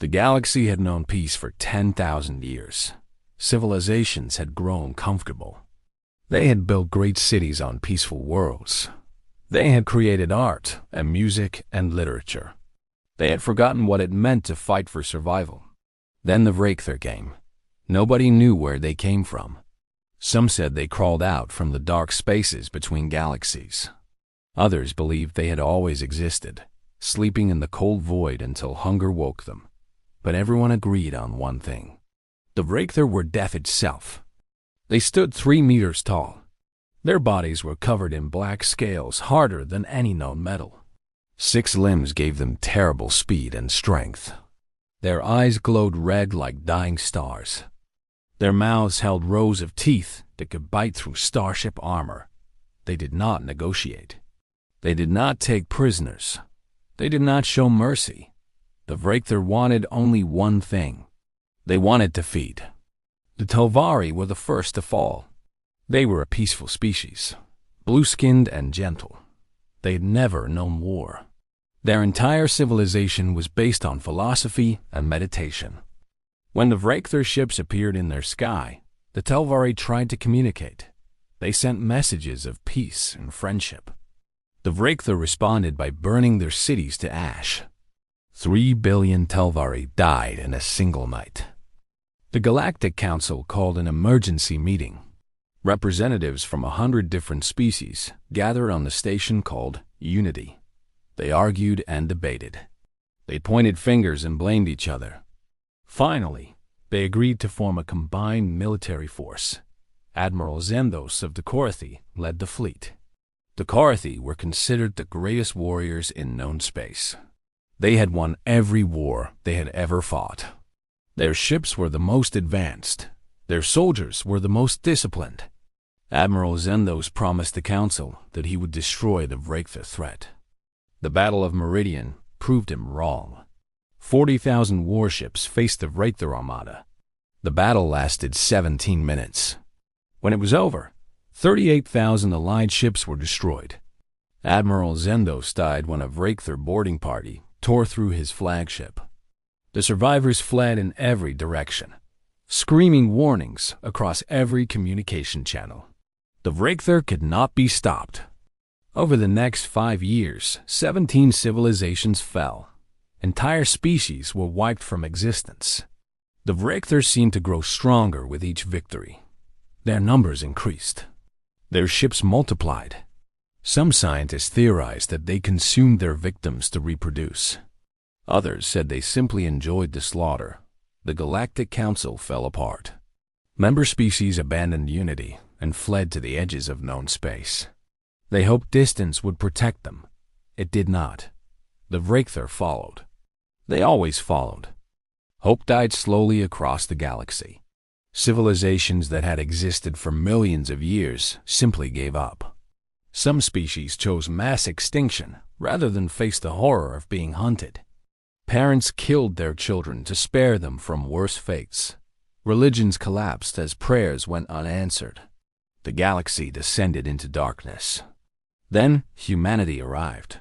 The galaxy had known peace for 10,000 years. Civilizations had grown comfortable. They had built great cities on peaceful worlds. They had created art and music and literature. They had forgotten what it meant to fight for survival. Then the Vrakther came. Nobody knew where they came from. Some said they crawled out from the dark spaces between galaxies. Others believed they had always existed, sleeping in the cold void until hunger woke them. But everyone agreed on one thing. The Vrakther were death itself. They stood 3 meters tall. Their bodies were covered in black scales harder than any known metal. 6 limbs gave them terrible speed and strength. Their eyes glowed red like dying stars. Their mouths held rows of teeth that could bite through starship armor. They did not negotiate. They did not take prisoners. They did not show mercy. The Vrakther wanted only one thing. They wanted to feed. The Telvari were the first to fall. They were a peaceful species, blue-skinned and gentle. They had never known war. Their entire civilization was based on philosophy and meditation. When the Vrakther ships appeared in their sky, the Telvari tried to communicate. They sent messages of peace and friendship. The Vrakther responded by burning their cities to ash. 3 billion Telvari died in a single night. The Galactic Council called an emergency meeting. Representatives from 100 different species gathered on the station called Unity. They argued and debated. They pointed fingers and blamed each other. Finally, they agreed to form a combined military force. Admiral Zendos of the Korathi led the fleet. The Korathi were considered the greatest warriors in known space. They had won every war they had ever fought. Their ships were the most advanced. Their soldiers were the most disciplined. Admiral Zendos promised the Council that he would destroy the Vrakther threat. The Battle of Meridian proved him wrong. 40,000 warships faced the Vrakther Armada. The battle lasted 17 minutes. When it was over, 38,000 Allied ships were destroyed. Admiral Zendos died when a Vrakther boarding party tore through his flagship. The survivors fled in every direction, screaming warnings across every communication channel. The Vrakther could not be stopped. Over the next 5 years, 17 civilizations fell. Entire species were wiped from existence. The Vrakther seemed to grow stronger with each victory. Their numbers increased. Their ships multiplied. Some scientists theorized that they consumed their victims to reproduce. Others said they simply enjoyed the slaughter. The Galactic Council fell apart. Member species abandoned Unity and fled to the edges of known space. They hoped distance would protect them. It did not. The Vrakther followed. They always followed. Hope died slowly across the galaxy. Civilizations that had existed for millions of years simply gave up. Some species chose mass extinction rather than face the horror of being hunted. Parents killed their children to spare them from worse fates. Religions collapsed as prayers went unanswered. The galaxy descended into darkness. Then humanity arrived.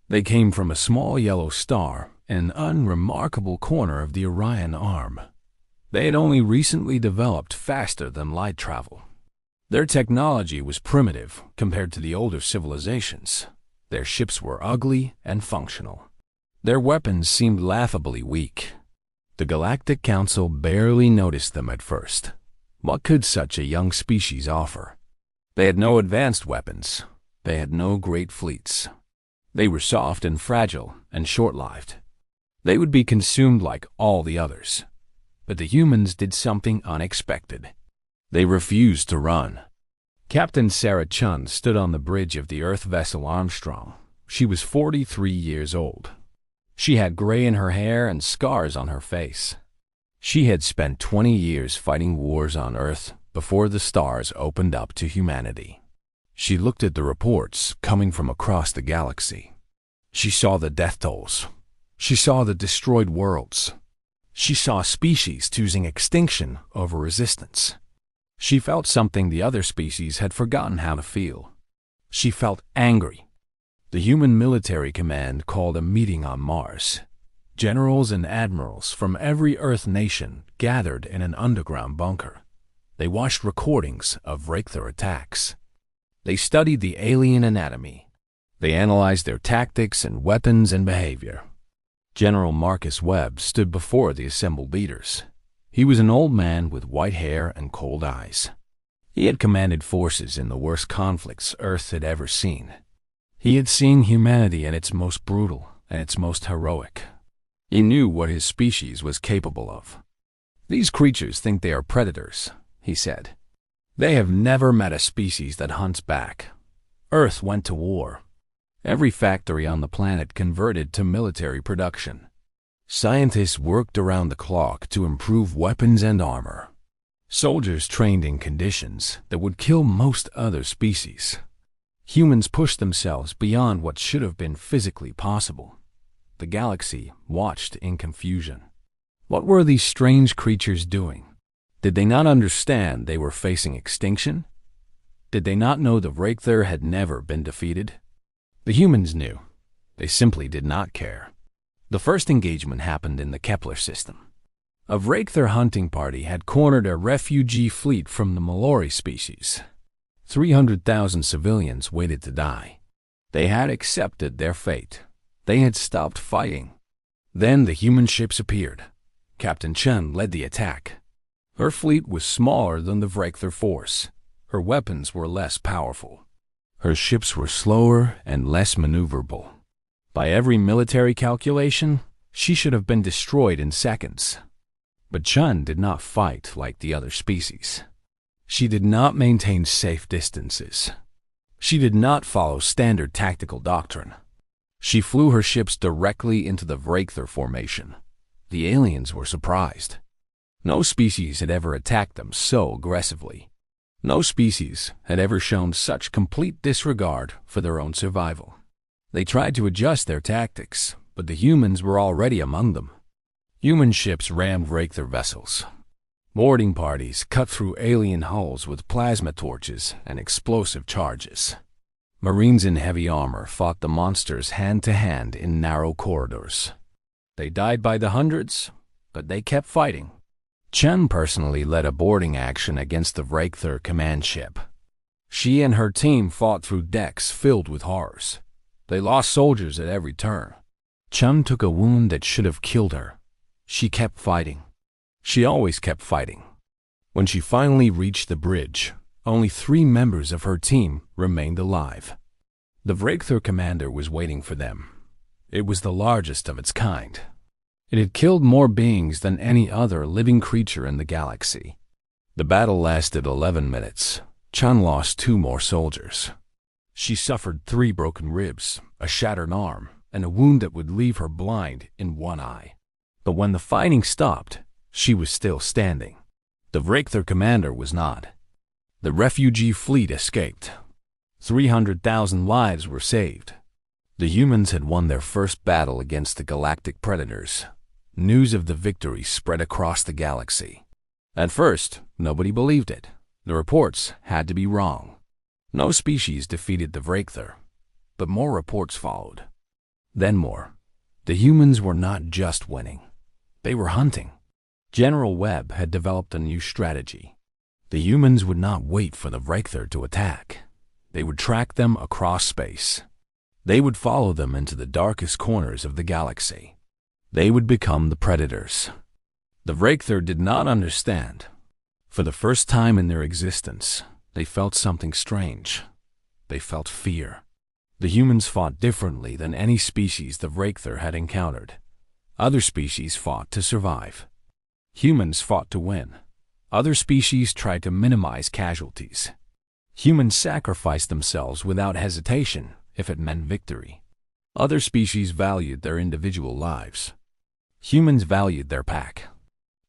They came from a small yellow star in an unremarkable corner of the Orion Arm. They had only recently developed faster than light travel. Their technology was primitive compared to the older civilizations. Their ships were ugly and functional. Their weapons seemed laughably weak. The Galactic Council barely noticed them at first. What could such a young species offer? They had no advanced weapons. They had no great fleets. They were soft and fragile and short-lived. They would be consumed like all the others. But the humans did something unexpected. They refused to run. Captain Sarah Chun stood on the bridge of the Earth vessel Armstrong. She was 43 years old. She had gray in her hair and scars on her face. She had spent 20 years fighting wars on Earth before the stars opened up to humanity. She looked at the reports coming from across the galaxy. She saw the death tolls. She saw the destroyed worlds. She saw species choosing extinction over resistance. She felt something the other species had forgotten how to feel. She felt angry. The human military command called a meeting on Mars. Generals and admirals from every Earth nation gathered in an underground bunker. They watched recordings of Reikther attacks. They studied the alien anatomy. They analyzed their tactics and weapons and behavior. General Marcus Webb stood before the assembled leaders. He was an old man with white hair and cold eyes. He had commanded forces in the worst conflicts Earth had ever seen. He had seen humanity at its most brutal and its most heroic. He knew what his species was capable of. "These creatures think they are predators," he said. "They have never met a species that hunts back. Earth went to war. Every factory on the planet converted to military production. Scientists worked around the clock to improve weapons and armor. Soldiers trained in conditions that would kill most other species. Humans pushed themselves beyond what should have been physically possible. The galaxy watched in confusion. What were these strange creatures doing? Did they not understand they were facing extinction? Did they not know the Reikther had never been defeated? The humans knew. They simply did not care. The first engagement happened in the Kepler system. A Reikther hunting party had cornered a refugee fleet from the Mallory species. 300,000 civilians waited to die. They had accepted their fate. They had stopped fighting. Then the human ships appeared. Captain Chen led the attack. Her fleet was smaller than the Reikther force. Her weapons were less powerful. Her ships were slower and less maneuverable. By every military calculation, she should have been destroyed in seconds. But Chen did not fight like the other species. She did not maintain safe distances. She did not follow standard tactical doctrine. She flew her ships directly into the Reikther formation. The aliens were surprised. No species had ever attacked them so aggressively. No species had ever shown such complete disregard for their own survival. They tried to adjust their tactics, but the humans were already among them. Human ships rammed Reikther vessels. Boarding parties cut through alien hulls with plasma torches and explosive charges. Marines in heavy armor fought the monsters hand-to-hand in narrow corridors. They died by the hundreds, but they kept fighting. Chen personally led a boarding action against the Reikther command ship. She and her team fought through decks filled with horrors. They lost soldiers at every turn. Chen took a wound that should have killed her. She kept fighting. She always kept fighting. When she finally reached the bridge, only 3 members of her team remained alive. The Reikther commander was waiting for them. It was the largest of its kind. It had killed more beings than any other living creature in the galaxy. The battle lasted 11 minutes. Chen lost 2 more soldiers. She suffered 3 broken ribs, a shattered arm, and a wound that would leave her blind in one eye. But when the fighting stopped, she was still standing. The Reikther commander was not. The refugee fleet escaped. 300,000 lives were saved. The humans had won their first battle against the galactic predators. News of the victory spread across the galaxy. At first, nobody believed it. The reports had to be wrong. No species defeated the Reikther, but more reports followed. Then more. The humans were not just winning. They were hunting. General Webb had developed a new strategy. The humans would not wait for the Reikther to attack. They would track them across space. They would follow them into the darkest corners of the galaxy. They would become the predators. The Reikther did not understand. For the first time in their existence, they felt something strange. They felt fear. The humans fought differently than any species the Reikther had encountered. Other species fought to survive. Humans fought to win. Other species tried to minimize casualties. Humans sacrificed themselves without hesitation if it meant victory. Other species valued their individual lives. Humans valued their pack.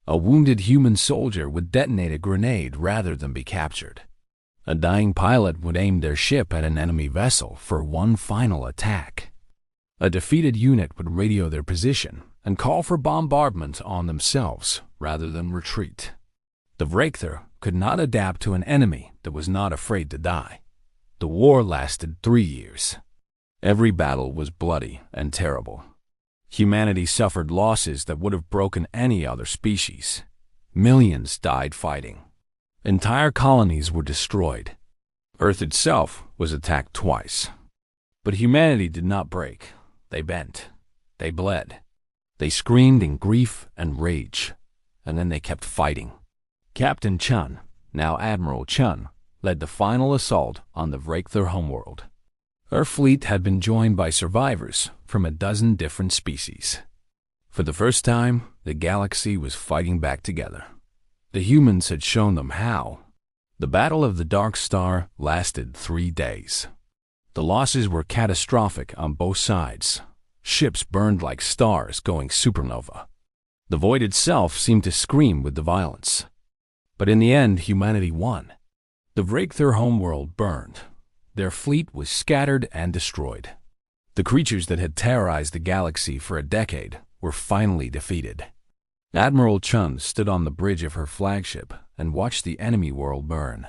A wounded human soldier would detonate a grenade rather than be captured. A dying pilot would aim their ship at an enemy vessel for one final attack. A defeated unit would radio their position and call for bombardment on themselves rather than retreat. The Reikther could not adapt to an enemy that was not afraid to die. The war lasted 3 years. Every battle was bloody and terrible. Humanity suffered losses that would have broken any other species. Millions died fighting. Entire colonies were destroyed. Earth itself was attacked twice. But humanity did not break. They bent. They bled. They screamed in grief and rage. And then they kept fighting. Captain Chun, now Admiral Chun, led the final assault on the Vrakther homeworld. Her fleet had been joined by survivors from a dozen different species. For the first time, the galaxy was fighting back together. The humans had shown them how. The Battle of the Dark Star lasted 3 days. The losses were catastrophic on both sides. Ships burned like stars going supernova. The void itself seemed to scream with the violence. But in the end, humanity won. The Vrakther homeworld burned. Their fleet was scattered and destroyed. The creatures that had terrorized the galaxy for a decade were finally defeated. Admiral Chun stood on the bridge of her flagship and watched the enemy world burn.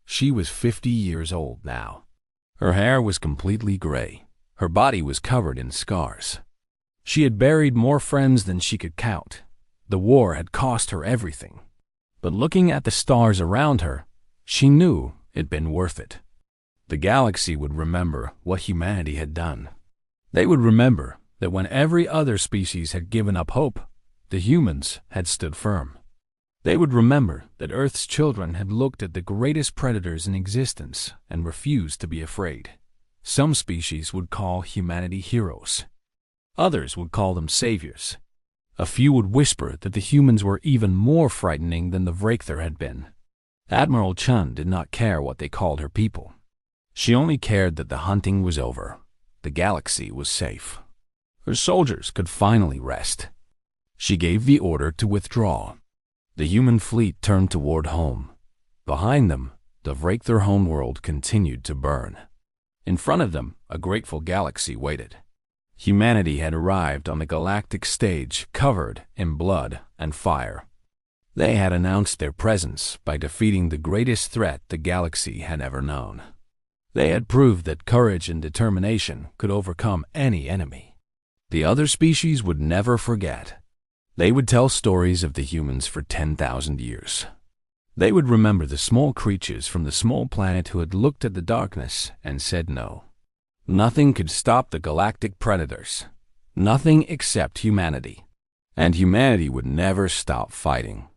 She was 50 years old now. Her hair was completely gray. Her body was covered in scars. She had buried more friends than she could count. The war had cost her everything. But looking at the stars around her, she knew it'd been worth it. The galaxy would remember what humanity had done. They would remember that when every other species had given up hope, the humans had stood firm. They would remember that Earth's children had looked at the greatest predators in existence and refused to be afraid. Some species would call humanity heroes. Others would call them saviors. A few would whisper that the humans were even more frightening than the Vrakther had been. Admiral Chun did not care what they called her people. She only cared that the hunting was over. The galaxy was safe. Her soldiers could finally rest. She gave the order to withdraw. The human fleet turned toward home. Behind them, the Vrakther homeworld continued to burn. In front of them, a grateful galaxy waited. Humanity had arrived on the galactic stage covered in blood and fire. They had announced their presence by defeating the greatest threat the galaxy had ever known. They had proved that courage and determination could overcome any enemy. The other species would never forget. They would tell stories of the humans for 10,000 years. They would remember the small creatures from the small planet who had looked at the darkness and said no. Nothing could stop the galactic predators. Nothing except humanity. And humanity would never stop fighting.